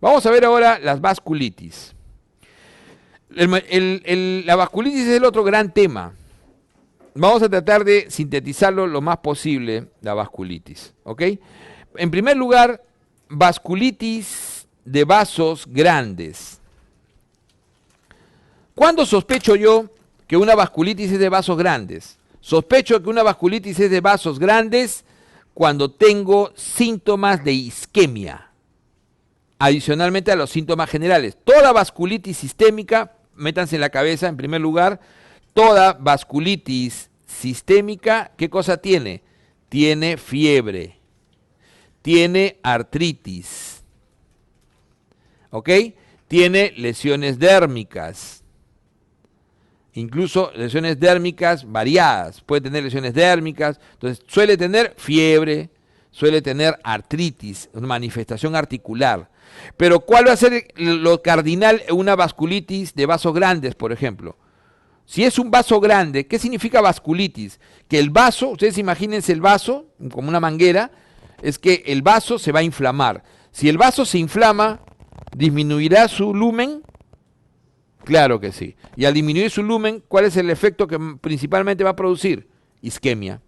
Vamos a ver ahora las vasculitis. La vasculitis es el otro gran tema. Vamos a tratar de sintetizarlo lo más posible, la vasculitis. ¿Ok? En primer lugar, vasculitis de vasos grandes. ¿Cuándo sospecho yo que una vasculitis es de vasos grandes? Sospecho que una vasculitis es de vasos grandes cuando tengo síntomas de isquemia, adicionalmente a los síntomas generales. Toda vasculitis sistémica, métanse en la cabeza en primer lugar, toda vasculitis sistémica, ¿qué cosa tiene? Tiene fiebre, tiene artritis, ¿ok? Tiene lesiones dérmicas, incluso lesiones dérmicas variadas. Puede tener lesiones dérmicas, entonces suele tener fiebre, suele tener artritis, una manifestación articular. Pero ¿cuál va a ser lo cardinal en una vasculitis de vasos grandes, por ejemplo? Si es un vaso grande, ¿qué significa vasculitis? Que el vaso, ustedes imagínense el vaso como una manguera, es que el vaso se va a inflamar. Si el vaso se inflama, ¿disminuirá su lumen? Claro que sí. Y al disminuir su lumen, ¿cuál es el efecto que principalmente va a producir? Isquemia,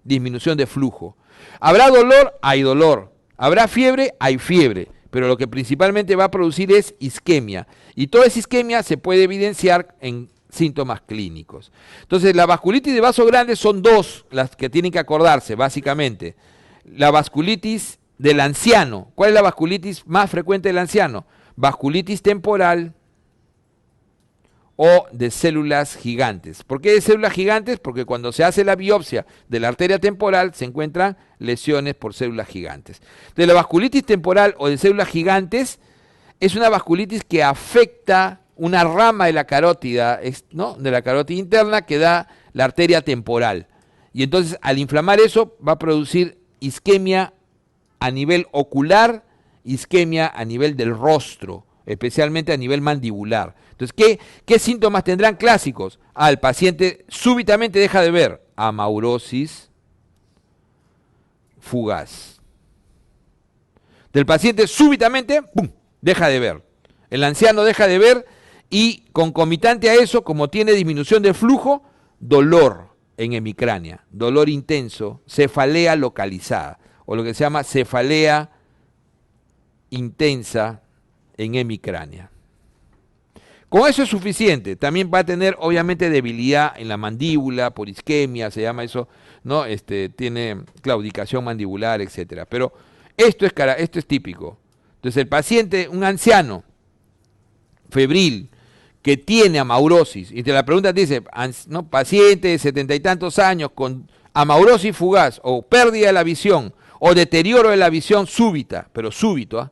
disminución de flujo. ¿Habrá dolor? Hay dolor. ¿Habrá fiebre? Hay fiebre. Pero lo que principalmente va a producir es isquemia. Y toda esa isquemia se puede evidenciar en síntomas clínicos. Entonces, la vasculitis de vasos grandes son dos las que tienen que acordarse, básicamente. La vasculitis del anciano. ¿Cuál es la vasculitis más frecuente del anciano? Vasculitis temporal o de células gigantes. ¿Por qué de células gigantes? Porque cuando se hace la biopsia de la arteria temporal se encuentran lesiones por células gigantes. De la vasculitis temporal o de células gigantes es una vasculitis que afecta una rama de la carótida, ¿no?, de la carótida interna que da la arteria temporal. Y entonces al inflamar eso va a producir isquemia a nivel ocular, isquemia a nivel del rostro, especialmente a nivel mandibular. Entonces, ¿qué síntomas tendrán clásicos? El paciente súbitamente deja de ver, amaurosis fugaz. Del paciente súbitamente, ¡pum!, deja de ver. El anciano deja de ver y concomitante a eso, como tiene disminución de flujo, dolor en hemicránea, dolor intenso, cefalea localizada, o lo que se llama cefalea intensa en hemicránea. Con eso es suficiente. También va a tener, obviamente, debilidad en la mandíbula, por isquemia, se llama eso, ¿no? Tiene claudicación mandibular, etcétera. Pero esto es típico. Entonces, el paciente, un anciano, febril, que tiene amaurosis, y te la pregunta te dice, ¿no?, paciente de 70 y tantos años con amaurosis fugaz, o pérdida de la visión, o deterioro de la visión súbita, pero súbito,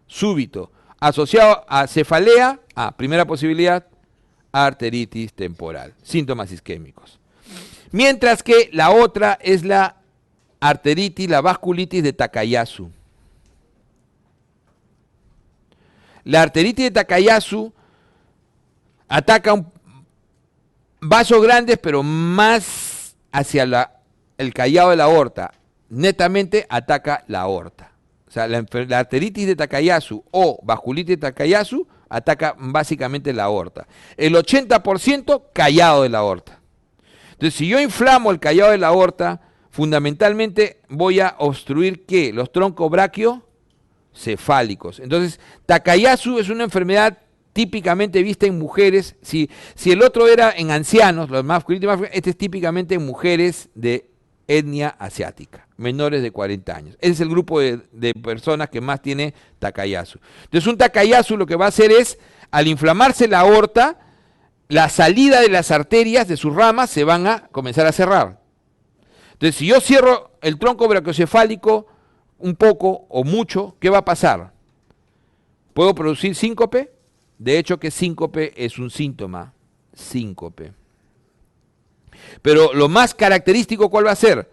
súbito, asociado a cefalea, primera posibilidad, arteritis temporal, síntomas isquémicos. Mientras que la otra es la arteritis, la vasculitis de Takayasu. La arteritis de Takayasu ataca vasos grandes, pero más hacia el callado de la aorta. Netamente ataca la aorta. O sea, la arteritis de Takayasu o vasculitis de Takayasu ataca básicamente la aorta. El 80% callado de la aorta. Entonces, si yo inflamo el callado de la aorta, fundamentalmente voy a obstruir, ¿qué?, los troncos brachiocefálicos. Entonces, Takayasu es una enfermedad típicamente vista en mujeres. Si el otro era en ancianos, los vasculitis más frecuentes, este es típicamente en mujeres de etnia asiática, menores de 40 años. Ese es el grupo de personas que más tiene Takayasu. Entonces, un Takayasu lo que va a hacer es, al inflamarse la aorta, la salida de las arterias de sus ramas se van a comenzar a cerrar. Entonces, si yo cierro el tronco brachiocefálico un poco o mucho, ¿qué va a pasar? ¿Puedo producir síncope? De hecho, que síncope es un síntoma, síncope. Pero lo más característico, ¿cuál va a ser?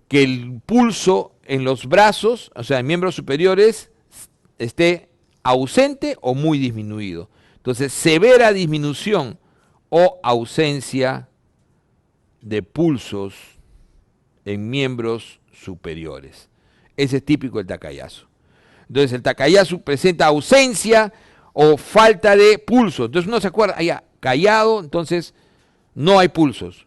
Que el pulso en los brazos, o sea, en miembros superiores, esté ausente o muy disminuido. Entonces, severa disminución o ausencia de pulsos en miembros superiores. Ese es típico del Takayasu. Entonces el Takayasu presenta ausencia o falta de pulso. Entonces uno se acuerda, callado, entonces no hay pulsos.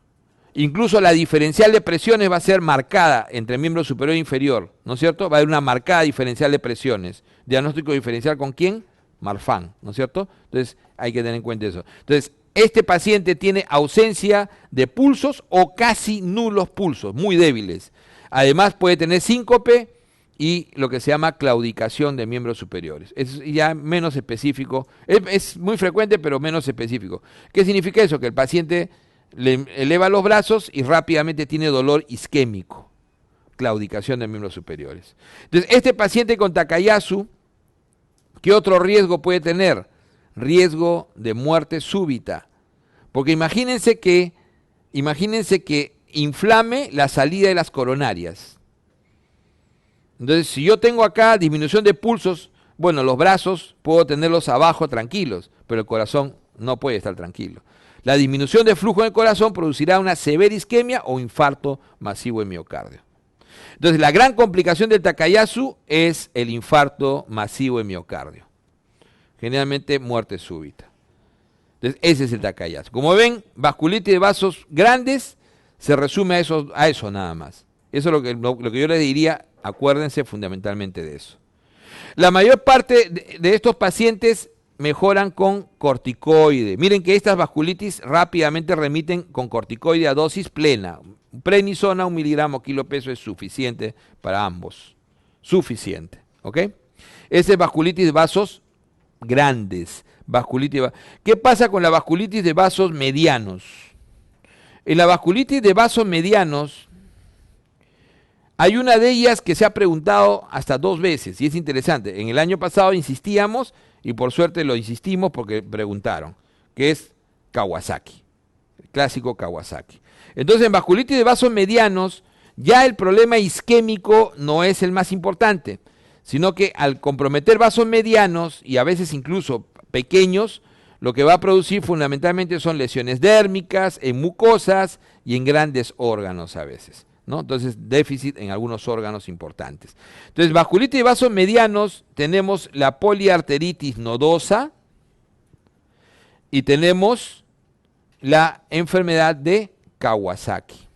Incluso la diferencial de presiones va a ser marcada entre miembro superior e inferior, ¿no es cierto? Va a haber una marcada diferencial de presiones. Diagnóstico diferencial ¿con quién? Marfan, ¿no es cierto? Entonces hay que tener en cuenta eso. Entonces, este paciente tiene ausencia de pulsos o casi nulos pulsos, muy débiles. Además puede tener síncope y lo que se llama claudicación de miembros superiores. Es ya menos específico, es muy frecuente pero menos específico. ¿Qué significa eso? Que el paciente le eleva los brazos y rápidamente tiene dolor isquémico, claudicación de miembros superiores. Entonces, este paciente con Takayasu, ¿qué otro riesgo puede tener? Riesgo de muerte súbita. Porque imagínense que inflame la salida de las coronarias. Entonces, si yo tengo acá disminución de pulsos, bueno, los brazos puedo tenerlos abajo tranquilos, pero el corazón no puede estar tranquilo. La disminución de flujo en el corazón producirá una severa isquemia o infarto masivo de miocardio. Entonces, la gran complicación del Takayasu es el infarto masivo de miocardio. Generalmente muerte súbita. Entonces, ese es el Takayasu. Como ven, vasculitis de vasos grandes se resume a eso nada más. Eso es lo que yo les diría, acuérdense fundamentalmente de eso. La mayor parte de estos pacientes mejoran con corticoide. Miren que estas vasculitis rápidamente remiten con corticoide a dosis plena. Prednisona, 1 miligramo kilo peso es suficiente para ambos. Suficiente, ¿ok? Ese es vasculitis de vasos grandes. ¿Qué pasa con la vasculitis de vasos medianos? En la vasculitis de vasos medianos hay una de ellas que se ha preguntado hasta 2 veces y es interesante. En el año pasado insistíamos y por suerte lo insistimos porque preguntaron, que es Kawasaki, el clásico Kawasaki. Entonces en vasculitis de vasos medianos ya el problema isquémico no es el más importante, sino que al comprometer vasos medianos y a veces incluso pequeños, lo que va a producir fundamentalmente son lesiones dérmicas, en mucosas y en grandes órganos a veces, ¿no? Entonces, déficit en algunos órganos importantes. Entonces, vasculitis de vasos medianos, tenemos la poliarteritis nodosa y tenemos la enfermedad de Kawasaki.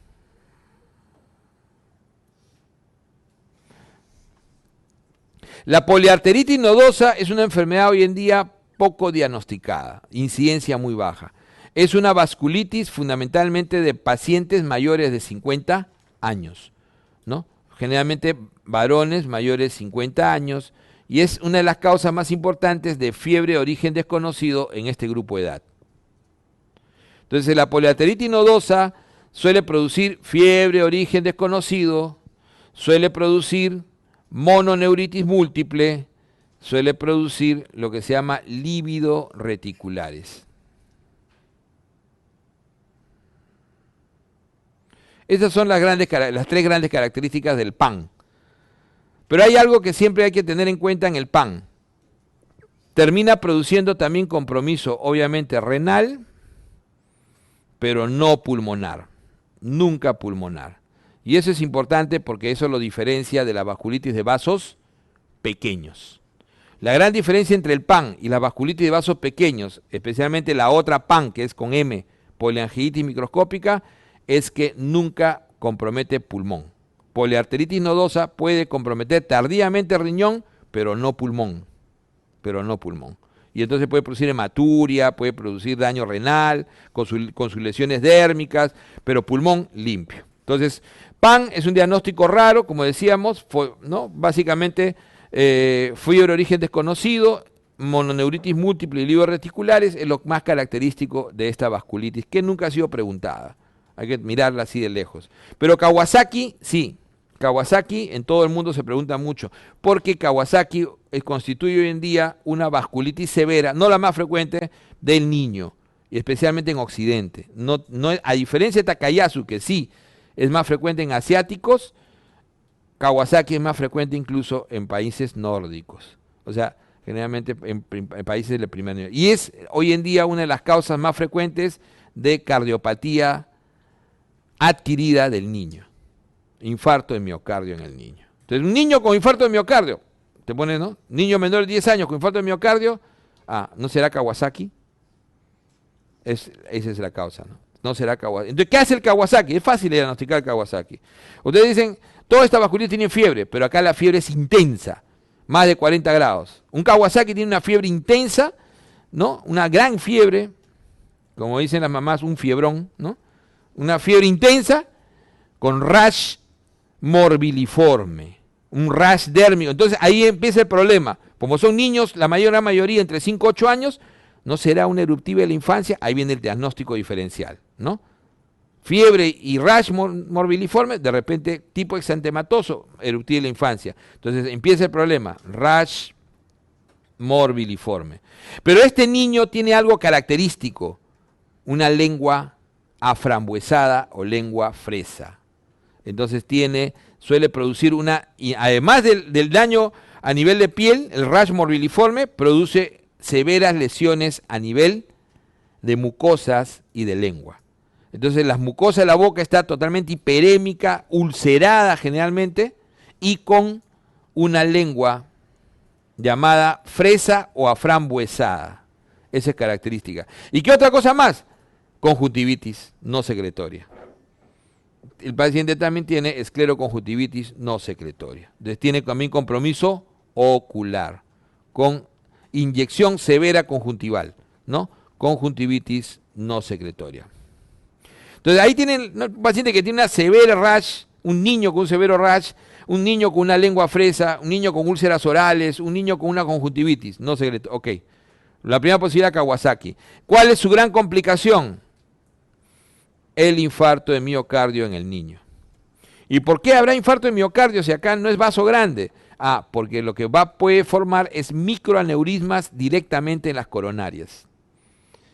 La poliarteritis nodosa es una enfermedad hoy en día poco diagnosticada, incidencia muy baja. Es una vasculitis fundamentalmente de pacientes mayores de 50 años, ¿no? Generalmente varones mayores de 50 años y es una de las causas más importantes de fiebre de origen desconocido en este grupo de edad. Entonces la poliarteritis nodosa suele producir fiebre de origen desconocido, suele producir mononeuritis múltiple, suele producir lo que se llama lívido reticulares. Esas son las 3 grandes características del PAN. Pero hay algo que siempre hay que tener en cuenta en el PAN. Termina produciendo también compromiso, obviamente, renal, pero no pulmonar. Nunca pulmonar. Y eso es importante porque eso lo diferencia de la vasculitis de vasos pequeños. La gran diferencia entre el PAN y la vasculitis de vasos pequeños, especialmente la otra PAN, que es con M, poliangiitis microscópica, es que nunca compromete pulmón. Poliarteritis nodosa puede comprometer tardíamente riñón, pero no pulmón. Y entonces puede producir hematuria, puede producir daño renal, con sus lesiones dérmicas, pero pulmón limpio. Entonces, PAN es un diagnóstico raro, como decíamos, ¿no? Básicamente fiebre de origen desconocido, mononeuritis múltiple y lívidos reticulares es lo más característico de esta vasculitis, que nunca ha sido preguntada. Hay que mirarla así de lejos. Pero Kawasaki, sí. Kawasaki en todo el mundo se pregunta mucho, porque Kawasaki constituye hoy en día una vasculitis severa, no la más frecuente, del niño, y especialmente en Occidente. No, a diferencia de Takayasu, que sí es más frecuente en asiáticos, Kawasaki es más frecuente incluso en países nórdicos. O sea, generalmente en países del primer nivel. Y es hoy en día una de las causas más frecuentes de cardiopatía adquirida del niño. Infarto de miocardio en el niño. Entonces, un niño con infarto de miocardio, te pones, ¿no? Niño menor de 10 años con infarto de miocardio, ¿no será Kawasaki? Esa es la causa, ¿no? No será Kawasaki. Entonces, ¿qué hace el Kawasaki? Es fácil diagnosticar el Kawasaki. Ustedes dicen, todas estas vasculitis tienen fiebre, pero acá la fiebre es intensa, más de 40 grados. Un Kawasaki tiene una fiebre intensa, ¿no? Una gran fiebre, como dicen las mamás, un fiebrón, ¿no? Una fiebre intensa con rash morbiliforme, un rash dérmico. Entonces ahí empieza el problema. Como son niños, la mayoría entre 5 y 8 años, no será una eruptiva de la infancia, ahí viene el diagnóstico diferencial, ¿no? Fiebre y rash morbiliforme, de repente tipo exantematoso, eruptiva de la infancia. Entonces empieza el problema, rash morbiliforme. Pero este niño tiene algo característico, una lengua aframbuesada o lengua fresa. Entonces suele producir y además del daño a nivel de piel, el rash morbiliforme produce severas lesiones a nivel de mucosas y de lengua. Entonces las mucosas de la boca está totalmente hiperémica, ulcerada generalmente, y con una lengua llamada fresa o aframbuesada. Esa es característica. ¿Y qué otra cosa más? Conjuntivitis no secretoria. El paciente también tiene escleroconjuntivitis no secretoria. Entonces tiene también compromiso ocular, con inyección severa conjuntival, ¿no? Conjuntivitis no secretoria. Entonces ahí tienen un paciente que tiene una severa rash, un niño con un severo rash, un niño con una lengua fresa, un niño con úlceras orales, un niño con una conjuntivitis no secretoria. Ok, la primera posibilidad, Kawasaki. ¿Cuál es su gran complicación? El infarto de miocardio en el niño. ¿Y por qué habrá infarto de miocardio si acá no es vaso grande? Porque lo que puede formar es microaneurismas directamente en las coronarias.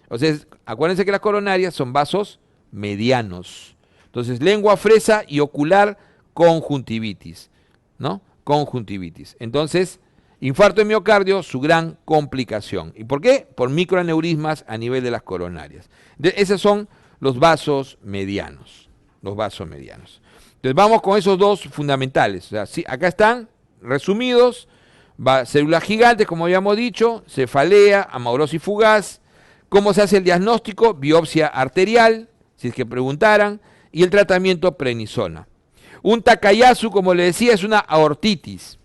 O sea, acuérdense que las coronarias son vasos medianos. Entonces, lengua fresa y ocular, conjuntivitis, ¿no? Conjuntivitis. Entonces, infarto de miocardio, su gran complicación. ¿Y por qué? Por microaneurismas a nivel de las coronarias. Esos son los vasos medianos. Los vasos medianos. Entonces, vamos con esos dos fundamentales. O sea, sí, acá están resumidos, células gigantes, como habíamos dicho, cefalea, amaurosis fugaz, cómo se hace el diagnóstico, biopsia arterial, si es que preguntaran, y el tratamiento prednisona. Un Takayasu, como le decía, es una aortitis.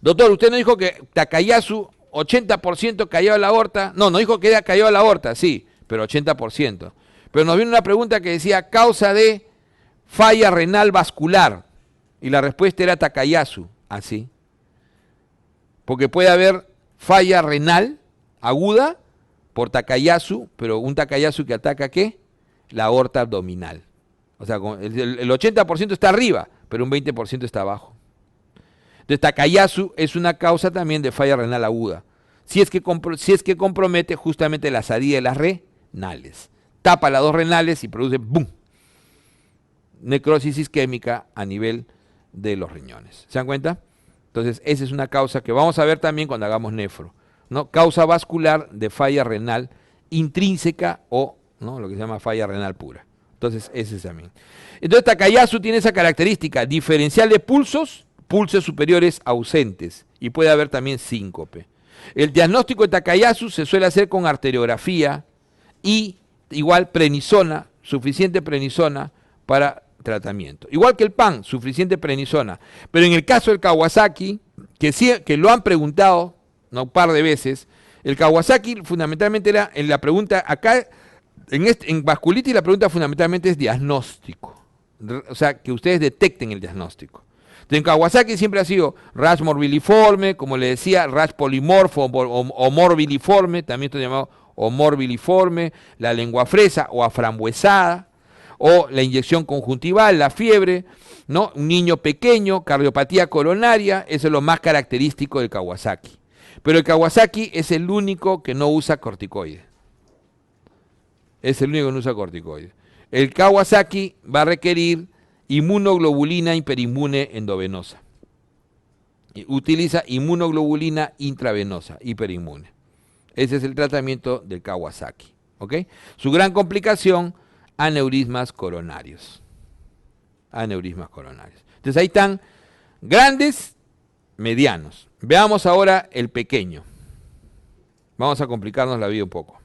Doctor, usted no dijo que Takayasu 80% cayó a la aorta, no dijo que cayó a la aorta, sí, pero 80%. Pero nos viene una pregunta que decía causa de falla renal vascular. Y la respuesta era Takayasu, así. Porque puede haber falla renal aguda por Takayasu, pero un Takayasu que ataca ¿qué? La aorta abdominal. O sea, el 80% está arriba, pero un 20% está abajo. Entonces, Takayasu es una causa también de falla renal aguda. Si es que compromete justamente la salida de las renales. Tapa las dos renales y produce ¡boom! Necrosis isquémica a nivel de los riñones. ¿Se dan cuenta? Entonces, esa es una causa que vamos a ver también cuando hagamos nefro, ¿no? Causa vascular de falla renal intrínseca o, ¿no?, lo que se llama falla renal pura. Entonces, ese es también. Entonces, Takayasu tiene esa característica, diferencial de pulsos superiores ausentes, y puede haber también síncope. El diagnóstico de Takayasu se suele hacer con arteriografía y igual prednisona, suficiente prednisona para tratamiento. Igual que el PAN, suficiente prednisona. Pero en el caso del Kawasaki, que lo han preguntado un par de veces, el Kawasaki fundamentalmente era en la pregunta, acá en vasculitis la pregunta fundamentalmente es diagnóstico. O sea, que ustedes detecten el diagnóstico. En Kawasaki siempre ha sido rash morbiliforme, como le decía, rash polimorfo o morbiliforme, también esto llamado o morbiliforme, la lengua fresa o aframbuesada, o la inyección conjuntival, la fiebre, ¿no? Un niño pequeño, cardiopatía coronaria, eso es lo más característico del Kawasaki. Pero el Kawasaki es el único que no usa corticoides. Es el único que no usa corticoides. El Kawasaki va a requerir inmunoglobulina hiperinmune endovenosa. Utiliza inmunoglobulina intravenosa hiperinmune. Ese es el tratamiento del Kawasaki. ¿Ok? Su gran complicación, aneurismas coronarios. Aneurismas coronarios. Entonces ahí están grandes medianos. Veamos ahora el pequeño. Vamos a complicarnos la vida un poco.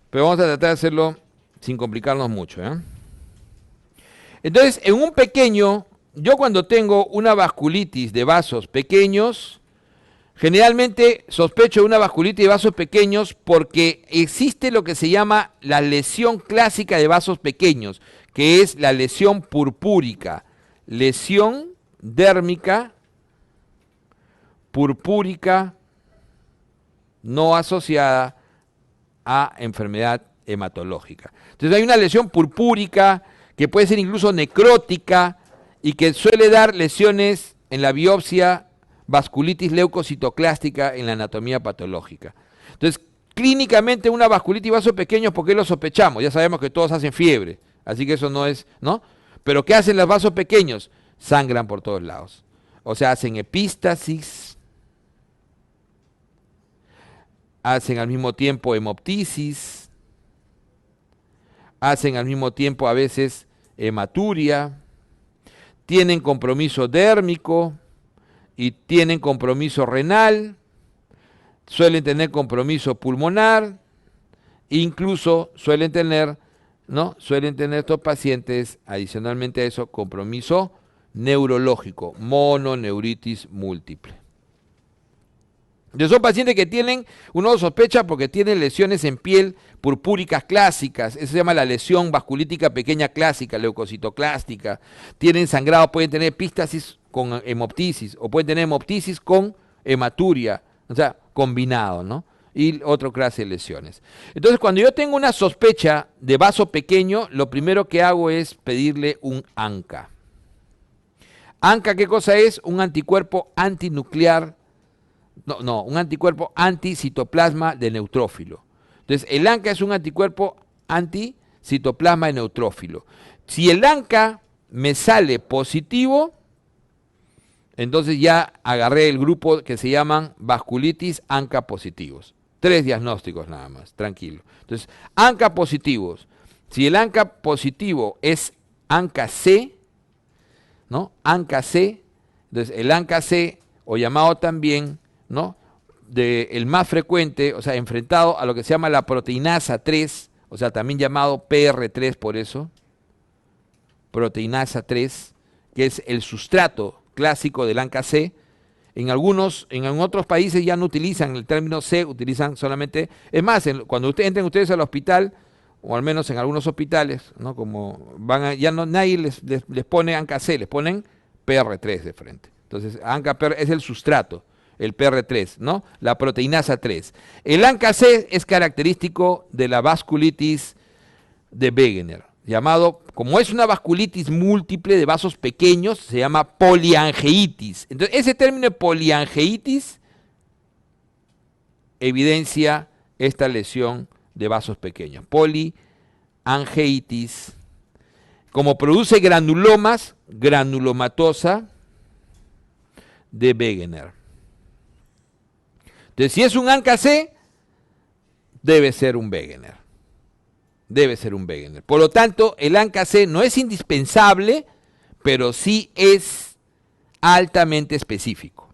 Pero vamos a tratar de hacerlo sin complicarnos mucho, ¿eh? Entonces, en un pequeño, yo cuando tengo una vasculitis de vasos pequeños, generalmente sospecho de una vasculitis de vasos pequeños porque existe lo que se llama la lesión clásica de vasos pequeños, que es la lesión purpúrica, lesión dérmica purpúrica no asociada a enfermedad hematológica. Entonces hay una lesión purpúrica que puede ser incluso necrótica y que suele dar lesiones en la biopsia, vasculitis leucocitoclástica en la anatomía patológica. Entonces, clínicamente una vasculitis vasos pequeños, ¿por qué lo sospechamos? Ya sabemos que todos hacen fiebre, así que eso no es, ¿no? Pero ¿qué hacen los vasos pequeños? Sangran por todos lados. O sea, hacen epístasis, hacen al mismo tiempo hemoptisis, hacen al mismo tiempo a veces hematuria, tienen compromiso dérmico y tienen compromiso renal, suelen tener compromiso pulmonar, incluso suelen tener estos pacientes, adicionalmente a eso, compromiso neurológico, mononeuritis múltiple. Son pacientes que tienen, uno sospecha porque tienen lesiones en piel purpúricas clásicas, eso se llama la lesión vasculítica pequeña clásica, leucocitoclástica, tienen sangrado, pueden tener epístasis con hemoptisis, o pueden tener hemoptisis con hematuria, o sea, combinado, ¿no? Y otra clase de lesiones. Entonces, cuando yo tengo una sospecha de vaso pequeño, lo primero que hago es pedirle un ANCA. ANCA, ¿qué cosa es? Un anticuerpo antinuclear. Un anticuerpo anticitoplasma de neutrófilo. Entonces, el ANCA es un anticuerpo anticitoplasma de neutrófilo. Si el ANCA me sale positivo, entonces ya agarré el grupo que se llaman vasculitis ANCA positivos. 3 diagnósticos nada más, tranquilo. Entonces, ANCA positivos. Si el ANCA positivo es ANCA-C, ¿no? ANCA-C, entonces el ANCA-C, o llamado también, ¿no?, el más frecuente, o sea, enfrentado a lo que se llama la proteinasa 3, o sea, también llamado PR3 por eso, proteinasa 3, que es el sustrato clásico del ANCA-C. En otros países ya no utilizan el término C, utilizan solamente, es más, cuando entren ustedes al hospital, o al menos en algunos hospitales, ¿no?, como nadie les pone ANCA-C, les ponen PR3 de frente. Entonces, ANCA-PR es el sustrato, el PR3, ¿no?, la proteinasa 3. El ANCA-C es característico de la vasculitis de Wegener, llamado, como es una vasculitis múltiple de vasos pequeños, se llama poliangeitis. Entonces, ese término de poliangeitis evidencia esta lesión de vasos pequeños. Poliangeitis, como produce granulomas, granulomatosa de Wegener. Entonces, si es un ANCA-C, debe ser un Wegener. Debe ser un Wegener. Por lo tanto, el ANCA-C no es indispensable, pero sí es altamente específico.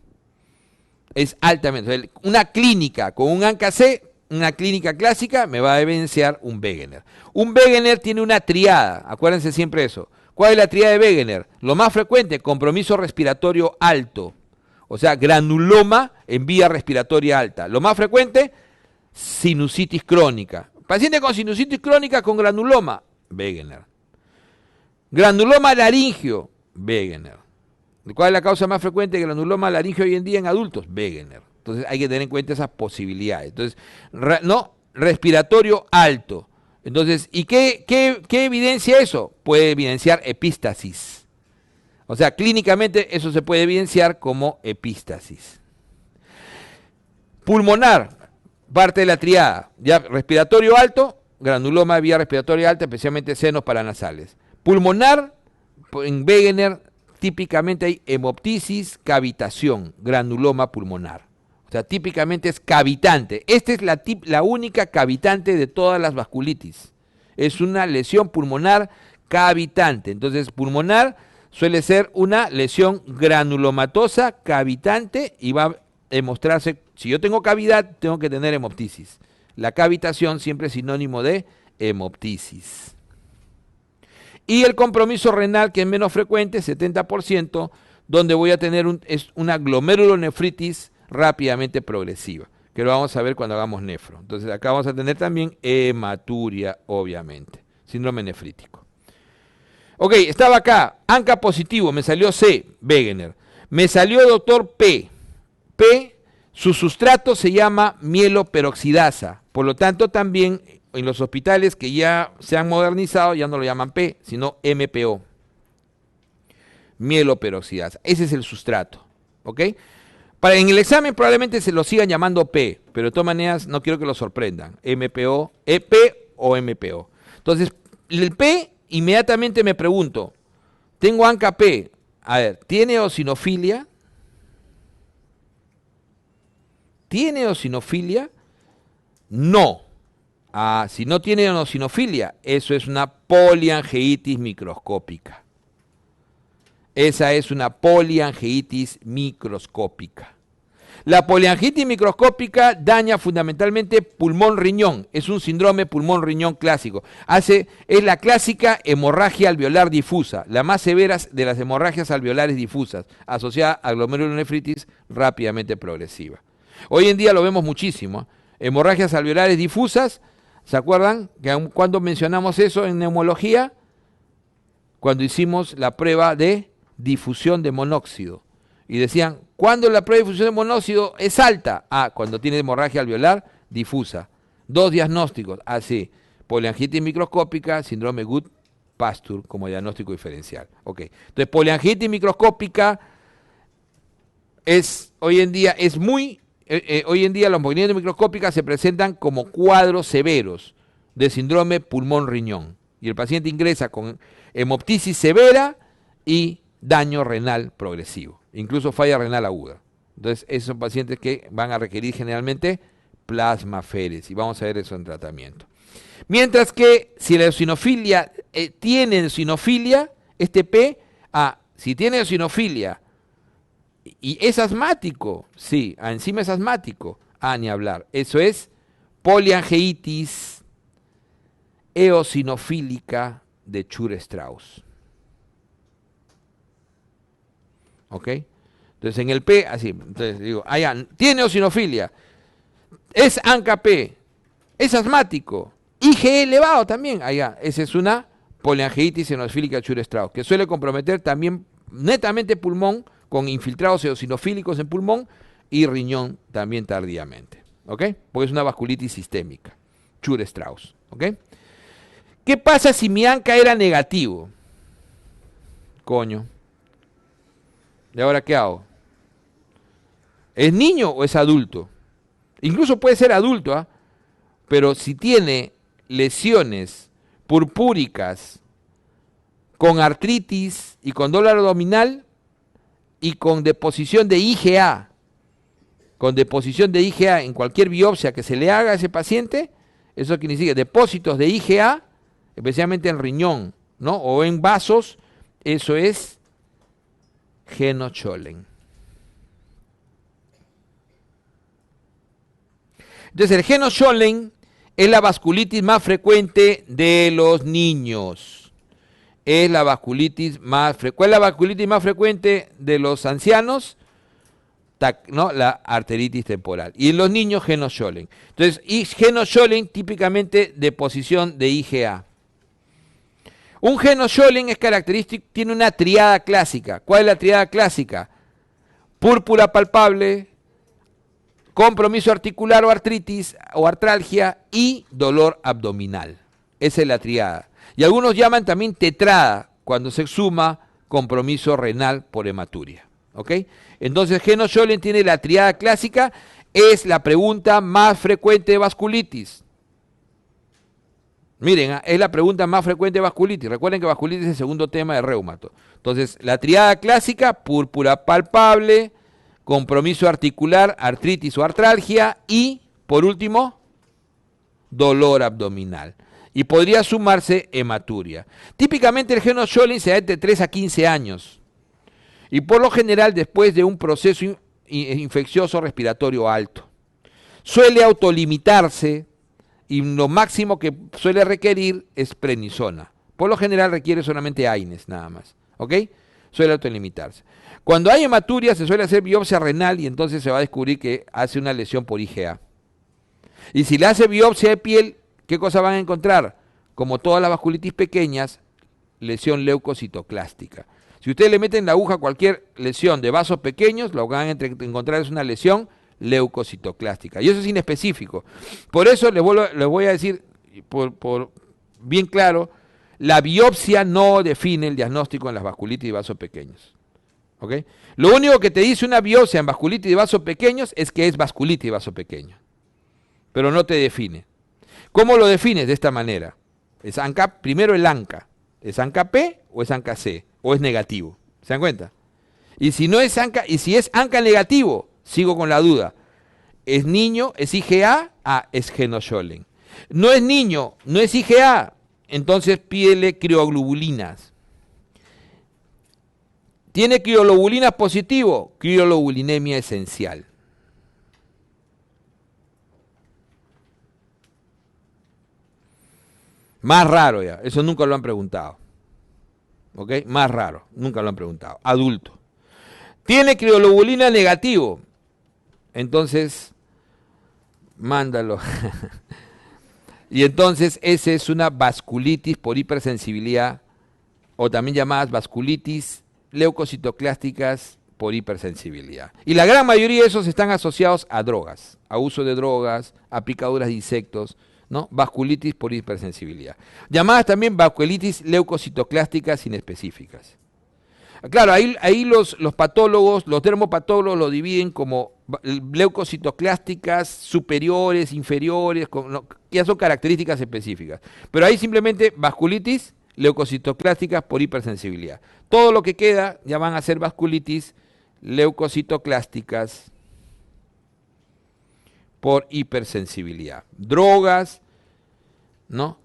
Es altamente. Una clínica con un ANCA-C, una clínica clásica, me va a evidenciar un Wegener. Un Wegener tiene una triada, acuérdense siempre eso. ¿Cuál es la triada de Wegener? Lo más frecuente, compromiso respiratorio alto. O sea, granuloma en vía respiratoria alta. Lo más frecuente, sinusitis crónica. Paciente con sinusitis crónica con granuloma, Wegener. Granuloma laringio, Wegener. ¿Cuál es la causa más frecuente de granuloma laringio hoy en día en adultos? Wegener. Entonces hay que tener en cuenta esas posibilidades. Entonces, respiratorio alto. Entonces, ¿y qué evidencia eso? Puede evidenciar epístasis. O sea, clínicamente eso se puede evidenciar como epístasis. Pulmonar, parte de la triada. Ya, respiratorio alto, granuloma de vía respiratoria alta, especialmente senos paranasales. Pulmonar, en Wegener, típicamente hay hemoptisis, cavitación, granuloma pulmonar. O sea, típicamente es cavitante. Esta es la única cavitante de todas las vasculitis. Es una lesión pulmonar cavitante. Entonces, pulmonar suele ser una lesión granulomatosa, cavitante, y va a demostrarse, si yo tengo cavidad, tengo que tener hemoptisis. La cavitación siempre es sinónimo de hemoptisis. Y el compromiso renal, que es menos frecuente, 70%, donde voy a tener una glomerulonefritis rápidamente progresiva, que lo vamos a ver cuando hagamos nefro. Entonces acá vamos a tener también hematuria, obviamente, síndrome nefrítico. Ok, estaba acá, ANCA positivo, me salió C, Wegener. Me salió doctor P. P, su sustrato se llama mieloperoxidasa. Por lo tanto, también en los hospitales que ya se han modernizado, ya no lo llaman P, sino MPO. Mieloperoxidasa. Ese es el sustrato. ¿Ok? En el examen probablemente se lo sigan llamando P, pero de todas maneras no quiero que lo sorprendan. MPO, EP o MPO. Entonces, el P, inmediatamente me pregunto, tengo ANCA P, a ver, ¿tiene eosinofilia? ¿Tiene eosinofilia? No. Si no tiene eosinofilia, eso es una poliangeitis microscópica. Esa es una poliangeitis microscópica. La poliangeitis microscópica daña fundamentalmente pulmón-riñón. Es un síndrome pulmón-riñón clásico. Es la clásica hemorragia alveolar difusa, la más severa de las hemorragias alveolares difusas, asociada a glomerulonefritis rápidamente progresiva. Hoy en día lo vemos muchísimo. Hemorragias alveolares difusas, ¿se acuerdan? Que cuando mencionamos eso en neumología, cuando hicimos la prueba de difusión de monóxido. Y decían, ¿cuándo la prueba de difusión de monóxido es alta? Cuando tiene hemorragia alveolar difusa. 2 diagnósticos. Sí, poliangitis microscópica, síndrome Good-Pasture como diagnóstico diferencial. Ok. Entonces, poliangitis microscópica hoy en día las poliangitis microscópicas se presentan como cuadros severos de síndrome pulmón-riñón. Y el paciente ingresa con hemoptisis severa y daño renal progresivo, incluso falla renal aguda. Entonces, esos son pacientes que van a requerir generalmente plasmaféresis, y vamos a ver eso en tratamiento. Mientras que si la eosinofilia tiene eosinofilia, este P, si tiene eosinofilia y es asmático, sí, encima es asmático, ni hablar. Eso es poliangeitis eosinofílica de Chur-Strauss. ¿Ok? Entonces en el P, así, entonces digo, tiene eosinofilia, es ANCA P, es asmático, IgE elevado también, esa es una poliangeitis eosinofílica de Chur-Strauss, que suele comprometer también netamente pulmón, con infiltrados eosinofílicos en pulmón y riñón también tardíamente. ¿Ok? Porque es una vasculitis sistémica, Chur-Strauss. ¿Ok? ¿Qué pasa si mi ANCA era negativo? Coño. ¿Y ahora qué hago? ¿Es niño o es adulto? Incluso puede ser adulto, pero si tiene lesiones purpúricas con artritis y con dolor abdominal y con deposición de IgA, en cualquier biopsia que se le haga a ese paciente, eso quiere decir depósitos de IgA, especialmente en riñón, ¿no? O en vasos, eso es Geno-Schollen. Entonces el Geno-Schollen es la vasculitis más frecuente de los niños. Es la vasculitis más frecuente. ¿Cuál es la vasculitis más frecuente de los ancianos? ¿No? La arteritis temporal. Y en los niños, Geno-Schollen. Entonces, Geno-Schollen típicamente deposición de IgA. Un Geno-Schollen es característico, tiene una triada clásica. ¿Cuál es la triada clásica? Púrpura palpable, compromiso articular o artritis o artralgia y dolor abdominal. Esa es la triada. Y algunos llaman también tetrada cuando se suma compromiso renal por hematuria. ¿Ok? Entonces, Geno-Schollen tiene la triada clásica, es la pregunta más frecuente de vasculitis. Miren, es la pregunta más frecuente de vasculitis. Recuerden que vasculitis es el segundo tema de reumato. Entonces, la triada clásica, púrpura palpable, compromiso articular, artritis o artralgia y, por último, dolor abdominal. y podría sumarse hematuria. Típicamente el Scholling se da entre 3 a 15 años y por lo general después de un proceso infeccioso respiratorio alto. Suele autolimitarse y lo máximo que suele requerir es prednisona. Por lo general requiere solamente AINES nada más, ¿ok? Suele autolimitarse. Cuando hay hematuria se suele hacer biopsia renal y entonces se va a descubrir que hace una lesión por IgA. Y si le hace biopsia de piel, ¿qué cosa van a encontrar? Como todas las vasculitis pequeñas, lesión leucocitoclástica. Si ustedes le meten la aguja a cualquier lesión de vasos pequeños, lo que van a encontrar es una lesión leucocitoclástica. Y eso es inespecífico. Por eso les voy a decir, por bien claro, la biopsia no define el diagnóstico en las vasculitis de vasos pequeños. ¿Okay? Lo único que te dice una biopsia en vasculitis de vasos pequeños es que es vasculitis de vaso pequeño. Pero no te define. ¿Cómo lo defines? De esta manera. Es ANCA, primero el ANCA. ¿Es ANCA P o es ANCA C? ¿O es negativo? ¿Se dan cuenta? Y si no es ANCA, y si es ANCA negativo, sigo con la duda. ¿Es niño? ¿Es IgA? Ah, es Scholling. No es niño, no es IgA. Entonces pídele crioglobulinas. ¿Tiene crioglobulinas positivo? Crioglobulinemia esencial. Más raro ya, eso nunca lo han preguntado. ¿Ok? Más raro, nunca lo han preguntado. Adulto. ¿Tiene crioglobulina negativo? Entonces, mándalo. Y entonces, esa es una vasculitis por hipersensibilidad, o también llamadas vasculitis leucocitoclásticas por hipersensibilidad. Y la gran mayoría de esos están asociados a drogas, a uso de drogas, a picaduras de insectos, ¿no? Vasculitis por hipersensibilidad. Llamadas también vasculitis leucocitoclásticas inespecíficas. Claro, ahí los patólogos, los dermopatólogos lo dividen como leucocitoclásticas superiores, inferiores, que ya son características específicas. Pero ahí simplemente vasculitis leucocitoclásticas por hipersensibilidad. Todo lo que queda ya van a ser vasculitis leucocitoclásticas por hipersensibilidad. Drogas, ¿no?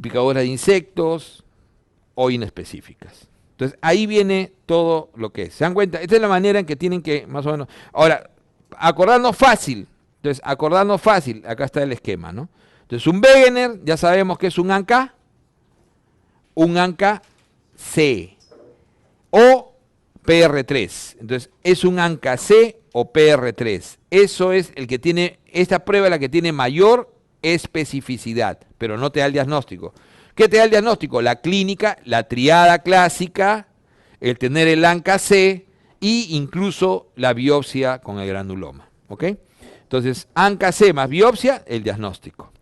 Picaduras de insectos o inespecíficas. Entonces, ahí viene todo lo que es. ¿Se dan cuenta? Esta es la manera en que tienen que, más o menos... Ahora, acordarnos fácil. Entonces, acordarnos fácil. Acá está el esquema, ¿no? Entonces, un Wegener, ya sabemos que es un ANCA C o PR3. Entonces, es un ANCA C o PR3. Eso es el que tiene, esta prueba es la que tiene mayor especificidad, pero no te da el diagnóstico. ¿Qué te da el diagnóstico? La clínica, la triada clásica, el tener el ANCA C y incluso la biopsia con el granuloma. ¿Ok? Entonces, ANCA C más biopsia, el diagnóstico.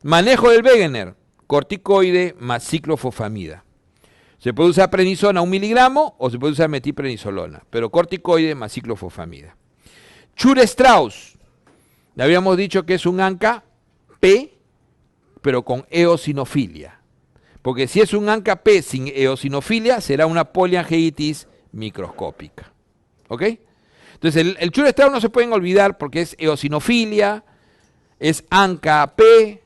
Manejo del Wegener, corticoide más ciclofosfamida. Se puede usar prednisona 1 miligramo o se puede usar metiprednisolona, pero corticoide más ciclofosfamida. Chur-Strauss, le habíamos dicho que es un ANCA P, pero con eosinofilia. Porque si es un ANCA P sin eosinofilia, será una poliangeitis microscópica. ¿Ok? Entonces, el Chur-Strauss no se pueden olvidar porque es eosinofilia, es ANCA P,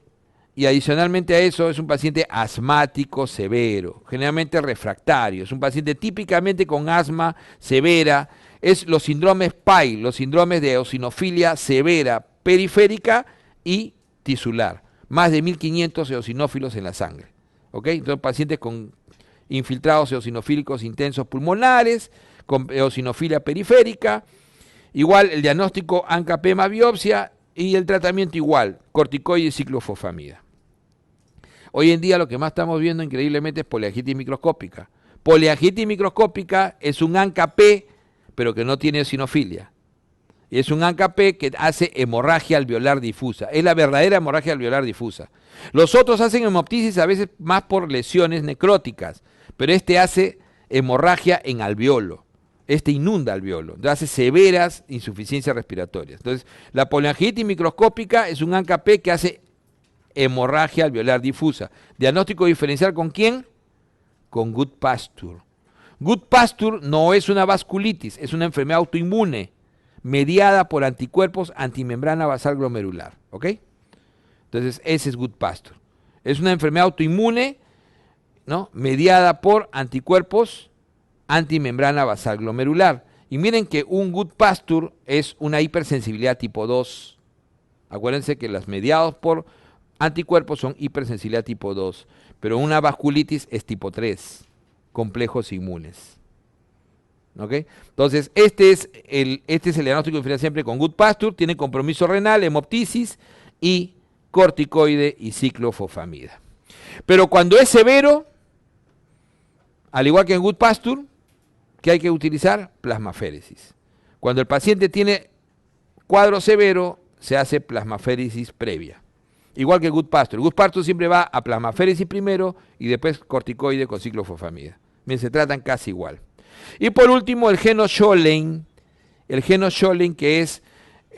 y adicionalmente a eso es un paciente asmático severo, generalmente refractario. Es un paciente típicamente con asma severa. Es los síndromes PAI, los síndromes de eosinofilia severa, periférica y tisular. Más de 1500 eosinófilos en la sangre. ¿Ok? Entonces, pacientes con infiltrados eosinofílicos intensos pulmonares, con eosinofilia periférica. Igual el diagnóstico ANCA-P más biopsia y el tratamiento igual, corticoide y ciclofosfamida. Hoy en día lo que más estamos viendo increíblemente es poliangitis microscópica. Poliangitis microscópica es un ANCA-P, pero que no tiene eosinofilia. Y es un ANCA-P que hace hemorragia alveolar difusa. Es la verdadera hemorragia alveolar difusa. Los otros hacen hemoptisis a veces más por lesiones necróticas, pero este hace hemorragia en alveolo. Este inunda alveolo, entonces hace severas insuficiencias respiratorias. Entonces, la poliangitis microscópica es un ANCA-P que hace hemorragia alveolar difusa. ¿Diagnóstico diferencial con quién? Con Goodpasture. Goodpasture no es una vasculitis, es una enfermedad autoinmune mediada por anticuerpos antimembrana basal glomerular. ¿Ok? Entonces, ese es Goodpasture. Es una enfermedad autoinmune, ¿no?, mediada por anticuerpos antimembrana basal glomerular. Y miren que un Goodpasture es una hipersensibilidad tipo 2. Acuérdense que las mediados por anticuerpos son hipersensibilidad tipo 2, pero una vasculitis es tipo 3, complejos inmunes. ¿Ok? Entonces, este es el diagnóstico diferencial siempre con Goodpasture, tiene compromiso renal, hemoptisis y corticoide y ciclofosfamida. Pero cuando es severo, al igual que en Goodpasture, ¿qué hay que utilizar? Plasmaféresis. Cuando el paciente tiene cuadro severo, se hace plasmaféresis previa. Igual que Goodpasture. Goodpasture siempre va a plasmaféresis primero y después corticoide con ciclofosfamida. Bien, se tratan casi igual. Y por último, el Geno-Schollen, que es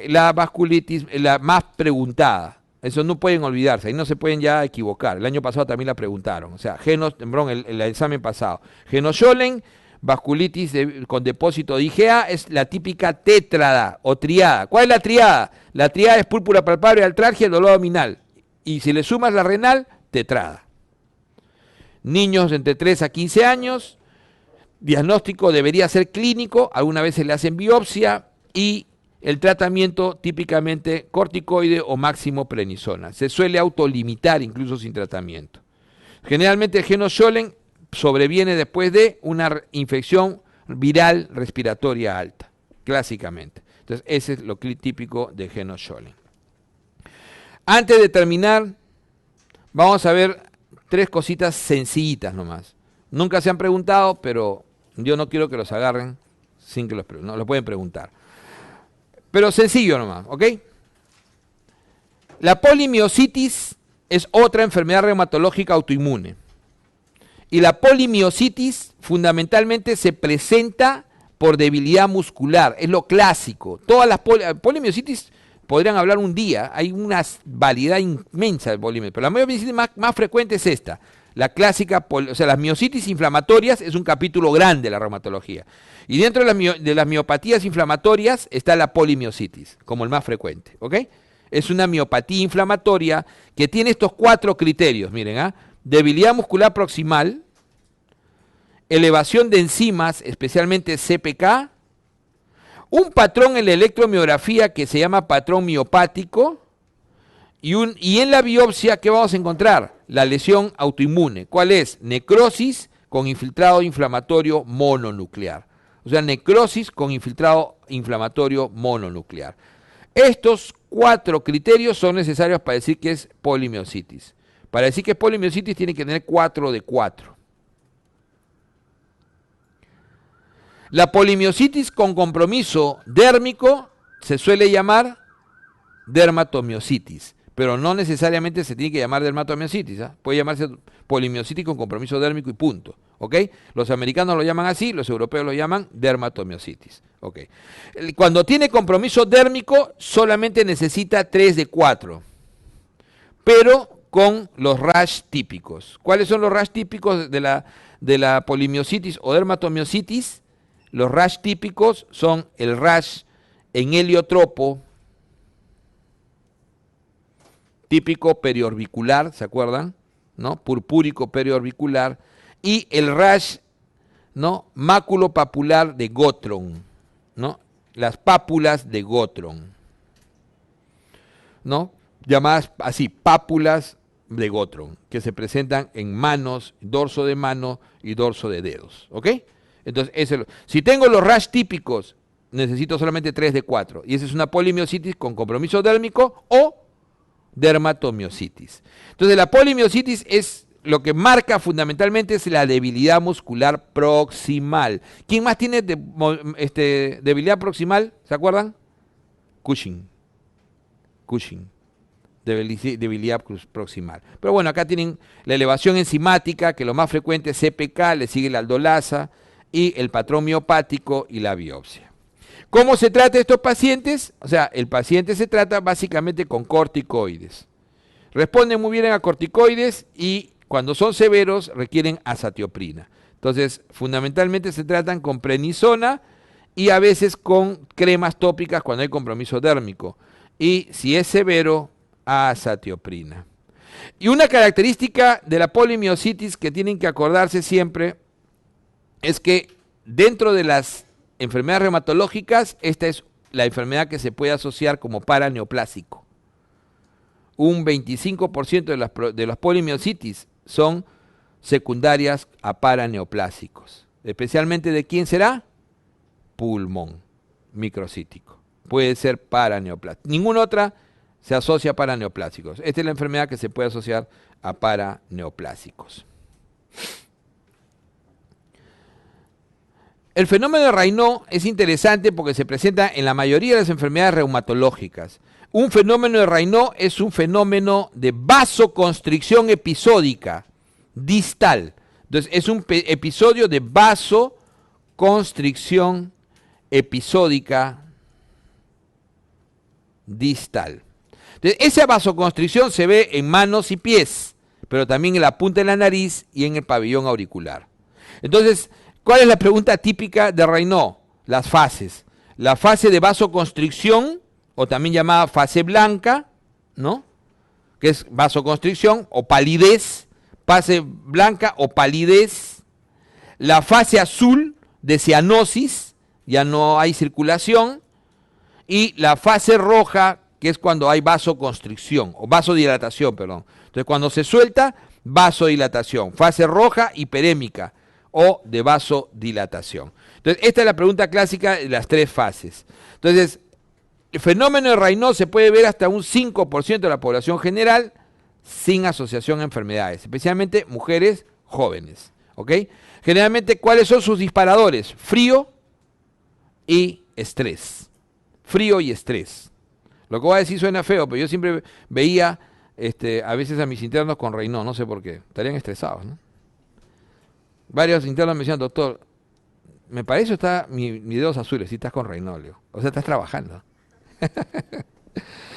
la vasculitis, la más preguntada. Eso no pueden olvidarse, ahí no se pueden ya equivocar. El año pasado también la preguntaron. O sea, el examen pasado. Geno-Schollen, vasculitis con depósito de IgA, es la típica tétrada o triada. ¿Cuál es la triada? La triada es púrpura palpable, artralgia y dolor abdominal. Y si le sumas la renal, tetrada. Niños entre 3 a 15 años, diagnóstico debería ser clínico, alguna vez se le hacen biopsia y el tratamiento típicamente corticoide o máximo prednisona. Se suele autolimitar incluso sin tratamiento. Generalmente el Geno-Schollen sobreviene después de una infección viral respiratoria alta, clásicamente. Entonces, ese es lo típico de Geno-Schollen. Antes de terminar, vamos a ver 3 cositas sencillitas nomás. Nunca se han preguntado, pero yo no quiero que los agarren sin que los pregunten. No, lo pueden preguntar. Pero sencillo nomás, ¿ok? La polimiositis es otra enfermedad reumatológica autoinmune. Y la polimiositis fundamentalmente se presenta por debilidad muscular, es lo clásico. Todas las polimiositis podrían hablar un día, hay una variedad inmensa de polimiositis, pero la polimiositis más frecuente es esta, la clásica, o sea, las miositis inflamatorias es un capítulo grande de la reumatología. Y dentro de las miopatías inflamatorias está la polimiositis, como el más frecuente, ¿ok? Es una miopatía inflamatoria que tiene estos 4 criterios, miren, debilidad muscular proximal, elevación de enzimas, especialmente CPK, un patrón en la electromiografía que se llama patrón miopático, y en la biopsia, ¿qué vamos a encontrar? La lesión autoinmune. ¿Cuál es? Necrosis con infiltrado inflamatorio mononuclear. O sea, necrosis con infiltrado inflamatorio mononuclear. Estos 4 criterios son necesarios para decir que es polimiositis. Para decir que es polimiositis tiene que tener 4 de 4. La polimiositis con compromiso dérmico se suele llamar dermatomiositis, pero no necesariamente se tiene que llamar dermatomiositis, puede llamarse polimiositis con compromiso dérmico y punto, ¿ok? Los americanos lo llaman así, los europeos lo llaman dermatomiositis, ¿ok? Cuando tiene compromiso dérmico solamente necesita 3 de 4, pero con los rash típicos. ¿Cuáles son los rash típicos de la polimiositis o dermatomiositis? Los rash típicos son el rash en heliotropo, típico periorbicular, ¿se acuerdan? ¿No? Purpúrico periorbicular, y el rash, ¿no?, maculopapular de Gottron, ¿no? Las pápulas de Gottron, ¿no? Llamadas así, pápulas de Gottron, que se presentan en manos, dorso de mano y dorso de dedos, ¿ok? Entonces, si tengo los rash típicos, necesito solamente 3 de 4. Y esa es una polimiositis con compromiso dérmico o dermatomiositis. Entonces, la polimiositis es lo que marca fundamentalmente es la debilidad muscular proximal. ¿Quién más tiene debilidad proximal? ¿Se acuerdan? Cushing. Debilidad proximal. Pero bueno, acá tienen la elevación enzimática, que lo más frecuente es CPK, le sigue la aldolasa, y el patrón miopático y la biopsia. ¿Cómo se trata estos pacientes? O sea, el paciente se trata básicamente con corticoides. Responden muy bien a corticoides y cuando son severos requieren azatioprina. Entonces, fundamentalmente se tratan con prednisona y a veces con cremas tópicas cuando hay compromiso dérmico. Y si es severo, azatioprina. Y una característica de la polimiositis que tienen que acordarse siempre es que dentro de las enfermedades reumatológicas, esta es la enfermedad que se puede asociar como paraneoplásico. Un 25% de las polimiositis son secundarias a paraneoplásicos. Especialmente ¿de quién será? Pulmón microcítico. Puede ser paraneoplásico. Ninguna otra se asocia a paraneoplásicos. Esta es la enfermedad que se puede asociar a paraneoplásicos. El fenómeno de Raynaud es interesante porque se presenta en la mayoría de las enfermedades reumatológicas. Un fenómeno de Raynaud es un fenómeno de vasoconstricción episódica distal. Entonces, es un episodio de vasoconstricción episódica distal. Entonces, esa vasoconstricción se ve en manos y pies, pero también en la punta de la nariz y en el pabellón auricular. Entonces, ¿cuál es la pregunta típica de Raynaud? Las fases. La fase de vasoconstricción, o también llamada fase blanca, ¿no? Que es vasoconstricción o palidez, fase blanca o palidez. La fase azul de cianosis, ya no hay circulación. Y la fase roja, que es cuando hay vasoconstricción, o vasodilatación, perdón. Entonces, cuando se suelta, vasodilatación. Fase roja, hiperémica, o de vasodilatación. Entonces, esta es la pregunta clásica de las tres fases. Entonces, el fenómeno de Raynaud se puede ver hasta un 5% de la población general sin asociación a enfermedades, especialmente mujeres jóvenes. ¿Ok? Generalmente, ¿cuáles son sus disparadores? Frío y estrés. Frío y estrés. Lo que voy a decir suena feo, pero yo siempre veía a veces a mis internos con Raynaud, no sé por qué. Estarían estresados, ¿no? Varios internos me decían, doctor, me parece está mis dedos azules, si estás con Raynaud, Leo. O sea, estás trabajando.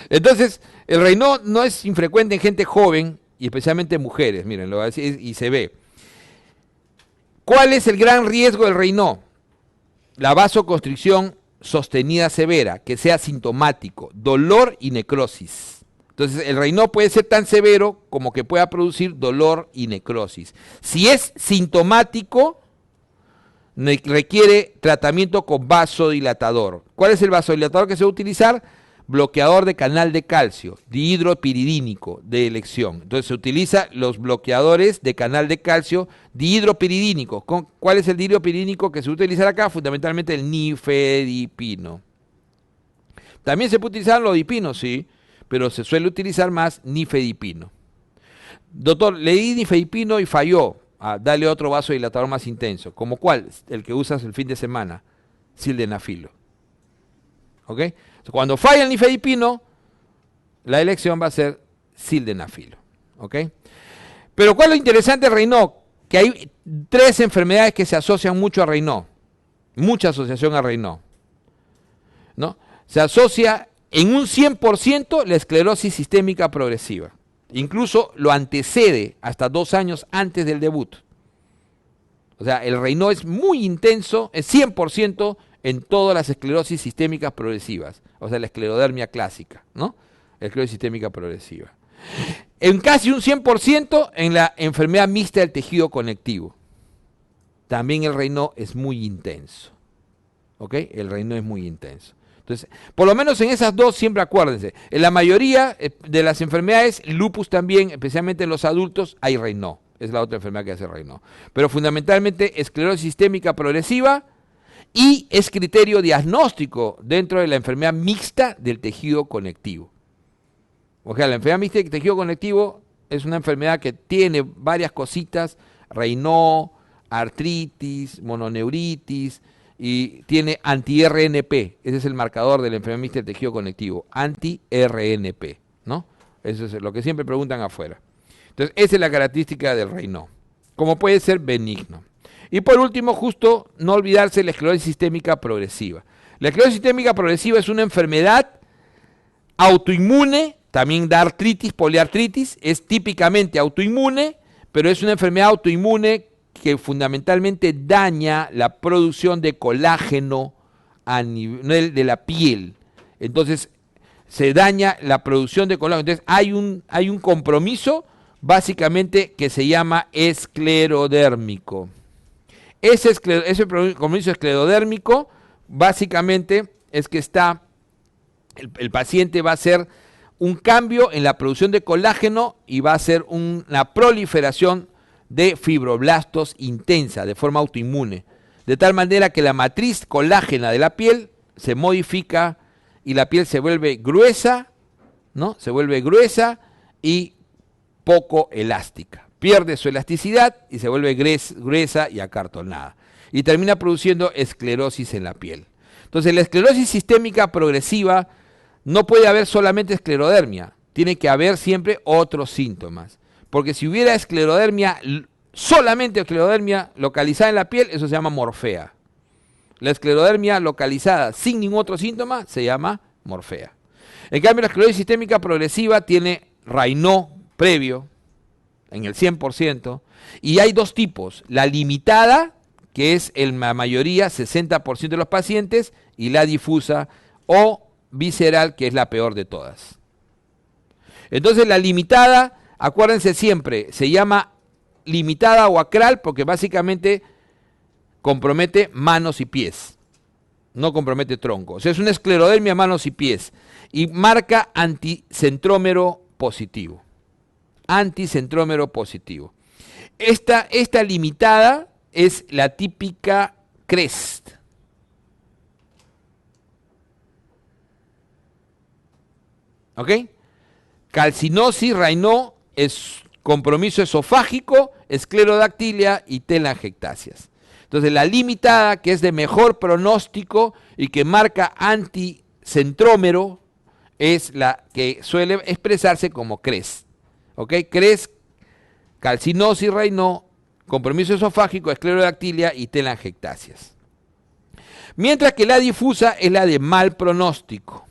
Entonces, el Raynaud no es infrecuente en gente joven y especialmente mujeres, miren, lo voy a decir, y se ve. ¿Cuál es el gran riesgo del Raynaud? La vasoconstricción sostenida severa, que sea sintomático, dolor y necrosis. Entonces, el Raynaud puede ser tan severo como que pueda producir dolor y necrosis. Si es sintomático, requiere tratamiento con vasodilatador. ¿Cuál es el vasodilatador que se va a utilizar? Bloqueador de canal de calcio, dihidropiridínico de elección. Entonces se utiliza los bloqueadores de canal de calcio dihidropiridínico. ¿Cuál es el dihidropiridínico que se va a utilizar acá? Fundamentalmente el nifedipino. También se puede utilizar los dipinos, sí, pero se suele utilizar más nifedipino. Doctor, le di nifedipino y falló. Dale otro vasodilatador más intenso. ¿Como cuál? El que usas el fin de semana, sildenafilo. ¿Ok? Cuando falla el nifedipino, la elección va a ser sildenafilo. ¿Ok? Pero ¿cuál es lo interesante de Raynaud? Que hay tres enfermedades que se asocian mucho a Raynaud. Mucha asociación a Raynaud. ¿No? Se asocia en un 100% la esclerosis sistémica progresiva. Incluso lo antecede hasta 2 años antes del debut. O sea, el Raynaud es muy intenso, es 100% en todas las esclerosis sistémicas progresivas. O sea, la esclerodermia clásica, ¿no? La esclerosis sistémica progresiva. En casi un 100% en la enfermedad mixta del tejido conectivo. También el Raynaud es muy intenso. ¿Ok? El Raynaud es muy intenso. Entonces, por lo menos en esas dos siempre acuérdense. En la mayoría de las enfermedades, lupus también, especialmente en los adultos, hay Raynaud. Es la otra enfermedad que hace Raynaud. Pero fundamentalmente esclerosis sistémica progresiva y es criterio diagnóstico dentro de la enfermedad mixta del tejido conectivo. O sea, la enfermedad mixta del tejido conectivo es una enfermedad que tiene varias cositas, Raynaud, artritis, mononeuritis, y tiene anti-RNP, ese es el marcador de la enfermedad mixta del tejido conectivo, anti-RNP, ¿no? Eso es lo que siempre preguntan afuera. Entonces, esa es la característica del Raynaud, como puede ser benigno. Y por último, justo no olvidarse la esclerosis sistémica progresiva. La esclerosis sistémica progresiva es una enfermedad autoinmune, también da artritis, poliartritis, es típicamente autoinmune, pero es una enfermedad autoinmune que fundamentalmente daña la producción de colágeno a nivel de la piel. Entonces, se daña la producción de colágeno. Entonces hay un compromiso básicamente que se llama esclerodérmico. Ese compromiso esclerodérmico básicamente es que el paciente va a hacer un cambio en la producción de colágeno y va a hacer una proliferación de fibroblastos intensa de forma autoinmune, de tal manera que la matriz colágena de la piel se modifica y la piel se vuelve gruesa, ¿no? Se vuelve gruesa y poco elástica. Pierde su elasticidad y se vuelve gruesa y acartonada. Y termina produciendo esclerosis en la piel. Entonces, la esclerosis sistémica progresiva no puede haber solamente esclerodermia. Tiene que haber siempre otros síntomas. Porque si hubiera esclerodermia, solamente esclerodermia localizada en la piel, eso se llama morfea. La esclerodermia localizada sin ningún otro síntoma se llama morfea. En cambio, la esclerosis sistémica progresiva tiene Raynaud previo, en el 100%, y hay dos tipos, la limitada, que es en la mayoría, 60% de los pacientes, y la difusa o visceral, que es la peor de todas. Entonces la limitada, acuérdense siempre, se llama limitada o acral porque básicamente compromete manos y pies, no compromete tronco. O sea, es una esclerodermia manos y pies y marca anticentrómero positivo. Anticentrómero positivo. Esta limitada es la típica CREST. ¿Ok? Calcinosis, Raynaud, es compromiso esofágico, esclerodactilia y telangiectasias. Entonces la limitada, que es de mejor pronóstico y que marca anticentrómero, es la que suele expresarse como CREST. ¿Ok? CREST, calcinosis, Raynaud, compromiso esofágico, esclerodactilia y telangiectasias. Mientras que la difusa es la de mal pronóstico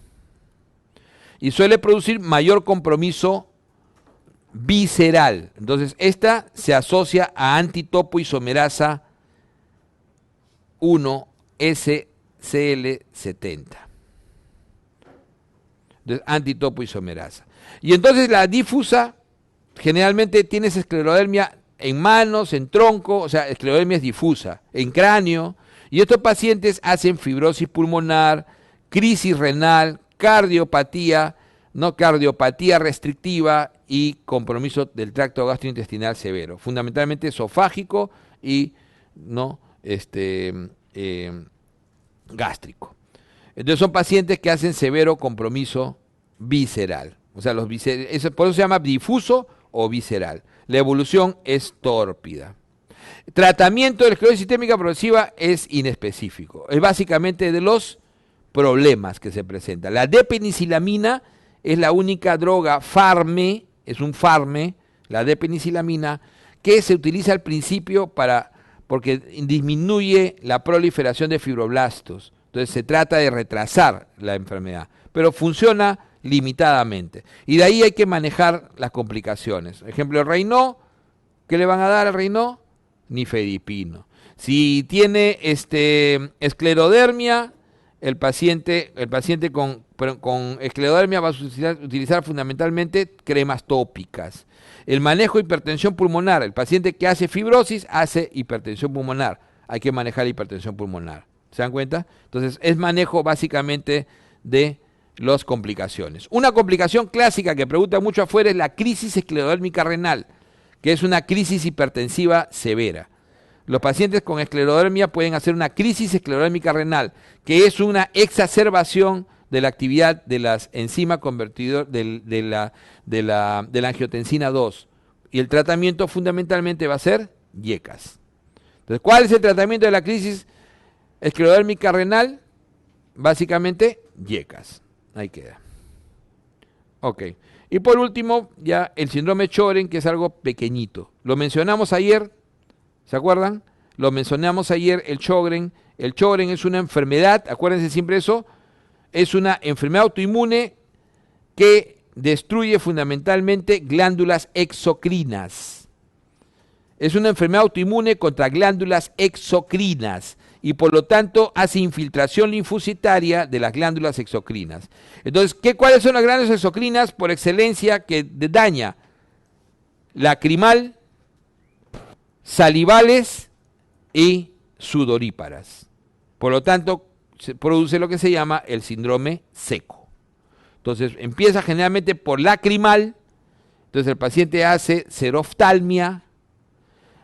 y suele producir mayor compromiso visceral. Entonces, esta se asocia a antitopoisomerasa 1 SCL70. Entonces, antitopoisomerasa. Y entonces la difusa generalmente tiene esclerodermia en manos, en tronco, o sea, esclerodermia es difusa, en cráneo, y estos pacientes hacen fibrosis pulmonar, crisis renal, cardiopatía, no cardiopatía restrictiva y compromiso del tracto gastrointestinal severo, fundamentalmente esofágico y no gástrico. Entonces son pacientes que hacen severo compromiso visceral, o sea, por eso se llama difuso o visceral. La evolución es tórpida. Tratamiento de la esclerosis sistémica progresiva es inespecífico. Es básicamente de los problemas que se presentan. La depenicilamina es la única droga es un farme, la depenicilamina, que se utiliza al principio porque disminuye la proliferación de fibroblastos. Entonces se trata de retrasar la enfermedad, pero funciona limitadamente. Y de ahí hay que manejar las complicaciones. Ejemplo, el Raynaud, ¿qué le van a dar al Raynaud? Nifedipino. Si tiene esclerodermia, el paciente con esclerodermia va a utilizar fundamentalmente cremas tópicas. El manejo de hipertensión pulmonar, el paciente que hace fibrosis hace hipertensión pulmonar. Hay que manejar la hipertensión pulmonar. ¿Se dan cuenta? Entonces, es manejo básicamente de las complicaciones. Una complicación clásica que pregunta mucho afuera es la crisis esclerodérmica renal, que es una crisis hipertensiva severa. Los pacientes con esclerodermia pueden hacer una crisis esclerodérmica renal, que es una exacerbación de la actividad de las enzimas convertidor de la angiotensina 2. Y el tratamiento fundamentalmente va a ser IECAS. Entonces, ¿cuál es el tratamiento de la crisis esclerodérmica renal? Básicamente, IECAS. Ahí queda. Ok. Y por último, ya el síndrome Sjögren, que es algo pequeñito. Lo mencionamos ayer, ¿se acuerdan? Lo mencionamos ayer, el Sjögren. El Sjögren es una enfermedad, acuérdense siempre eso, es una enfermedad autoinmune que destruye fundamentalmente glándulas exocrinas. Es una enfermedad autoinmune contra glándulas exocrinas y por lo tanto hace infiltración linfocitaria de las glándulas exocrinas. Entonces, ¿cuáles son las glándulas exocrinas por excelencia que daña? Lacrimal, salivales y sudoríparas. Por lo tanto, se produce lo que se llama el síndrome seco. Entonces, empieza generalmente por lacrimal, entonces el paciente hace seroftalmia,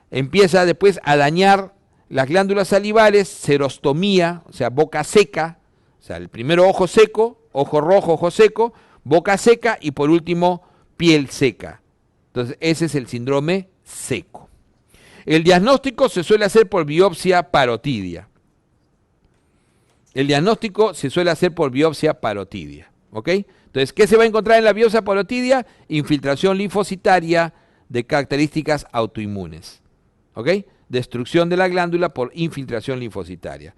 empieza después a dañar las glándulas salivales, serostomía, o sea, boca seca, o sea, el primero ojo seco, ojo rojo, ojo seco, boca seca y por último piel seca. Entonces, ese es el síndrome seco. El diagnóstico se suele hacer por biopsia parotidia. El diagnóstico se suele hacer por biopsia parotidia, ¿ok? Entonces, ¿qué se va a encontrar en la biopsia parotidia? Infiltración linfocitaria de características autoinmunes, ¿ok? Destrucción de la glándula por infiltración linfocitaria.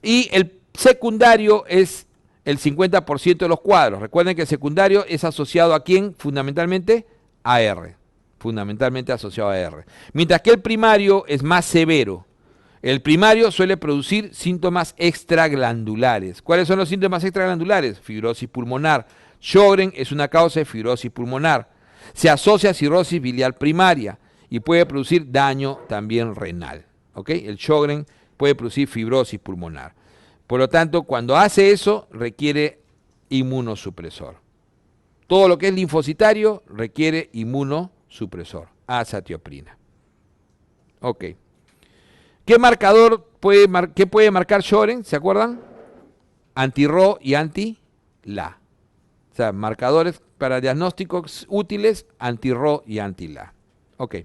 Y el secundario es el 50% de los cuadros. Recuerden que el secundario es asociado a ¿quién? Fundamentalmente a R. Fundamentalmente asociado a R. Mientras que el primario es más severo. El primario suele producir síntomas extraglandulares. ¿Cuáles son los síntomas extraglandulares? Fibrosis pulmonar. Sjögren es una causa de fibrosis pulmonar. Se asocia a cirrosis biliar primaria y puede producir daño también renal. ¿Ok? El Sjögren puede producir fibrosis pulmonar. Por lo tanto, cuando hace eso, requiere inmunosupresor. Todo lo que es linfocitario requiere inmunosupresor, azatioprina. Ok. ¿Qué marcador puede marcar Sjögren? ¿Se acuerdan? Anti-Ro y anti-La. O sea, marcadores para diagnósticos útiles, anti-Ro y anti-La. Ok.